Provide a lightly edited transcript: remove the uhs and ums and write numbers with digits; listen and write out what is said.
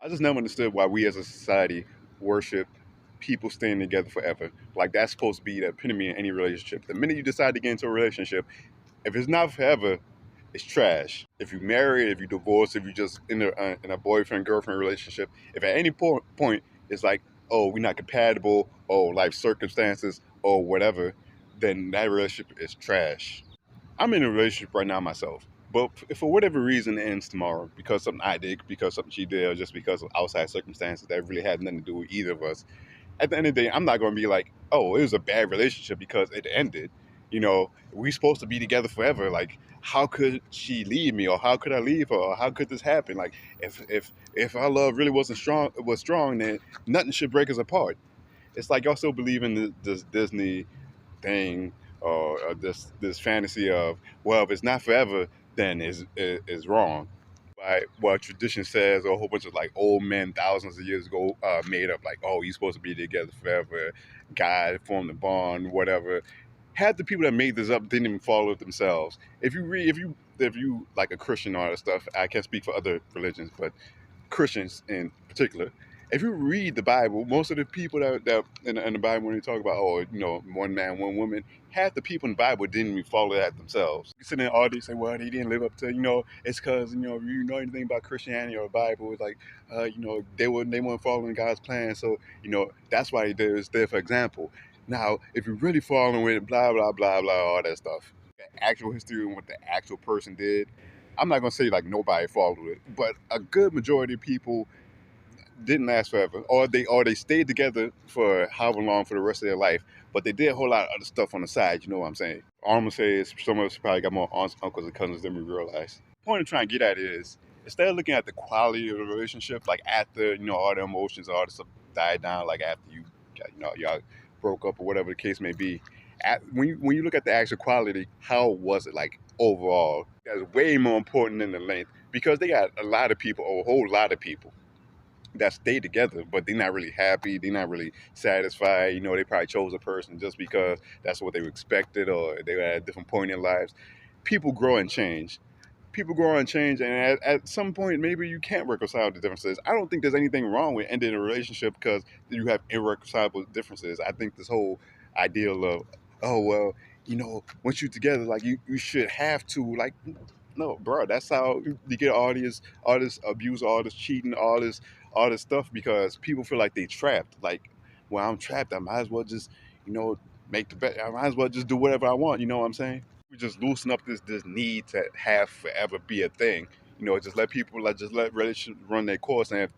I just never understood why we as a society worship people staying together forever. Like that's supposed to be the epitome in any relationship. The minute you decide to get into a relationship, if it's not forever, it's trash. If you marry, if you divorce, if you just in a boyfriend girlfriend relationship, if at any point it's like, oh, we're not compatible, oh, life circumstances, or whatever, then that relationship is trash. I'm in a relationship right now myself, but for whatever reason it ends tomorrow because something I did, because something she did, or just because of outside circumstances that really had nothing to do with either of us. At the end of the day, I'm not going to be like, oh, it was a bad relationship because it ended. We supposed to be together forever. Like, how could she leave me, or how could I leave her, or how could this happen? Like, if our love really was strong, then nothing should break us apart. It's like y'all still believe in this Disney thing, or this fantasy of, well, if it's not forever, then is wrong. Right, what tradition says, or a whole bunch of like old men thousands of years ago made up, like, oh, you're supposed to be together forever. God formed the bond, whatever. Half the people that made this up didn't even follow it themselves. If you like a Christian or other stuff, I can't speak for other religions, but Christians in particular, if you read the Bible, most of the people that in the Bible, when they talk about, oh, one man, one woman, half the people in the Bible didn't even follow that themselves. You sit in the audience and say, well, they didn't live up to, it's because, if you know anything about Christianity or the Bible, it's like, they weren't following God's plan. So, that's why it's there for example. Now, if you're really following it, blah, blah, blah, blah, all that stuff, the actual history and what the actual person did, I'm not gonna say like nobody followed it, but a good majority of people didn't last forever, or they stayed together for however long for the rest of their life. But they did a whole lot of other stuff on the side. You know what I'm saying? All I'm gonna say is some of us probably got more aunts, uncles, and cousins than we realize. The point I'm trying to get at is, instead of looking at the quality of the relationship, like after all the emotions, all the stuff died down, like after y'all broke up or whatever the case may be. When you look at the actual quality, how was it like overall? That's way more important than the length, because they got a lot of people, or a whole lot of people, that stay together, but they're not really happy. They're not really satisfied. They probably chose a person just because that's what they expected, or they were at a different point in their lives. People grow and change. People grow and change, and at some point, maybe you can't reconcile the differences. I don't think there's anything wrong with ending a relationship because you have irreconcilable differences. I think this whole ideal of, oh, well, once you're together, like you should have to, like, no, bro, that's how you get all this abuse, all this cheating, all this stuff, because people feel like they trapped. Like, well, I'm trapped. I might as well just, make the best. I might as well just do whatever I want. You know what I'm saying? We just loosen up this need to have forever be a thing. Just let people, like, just let relationships run their course, and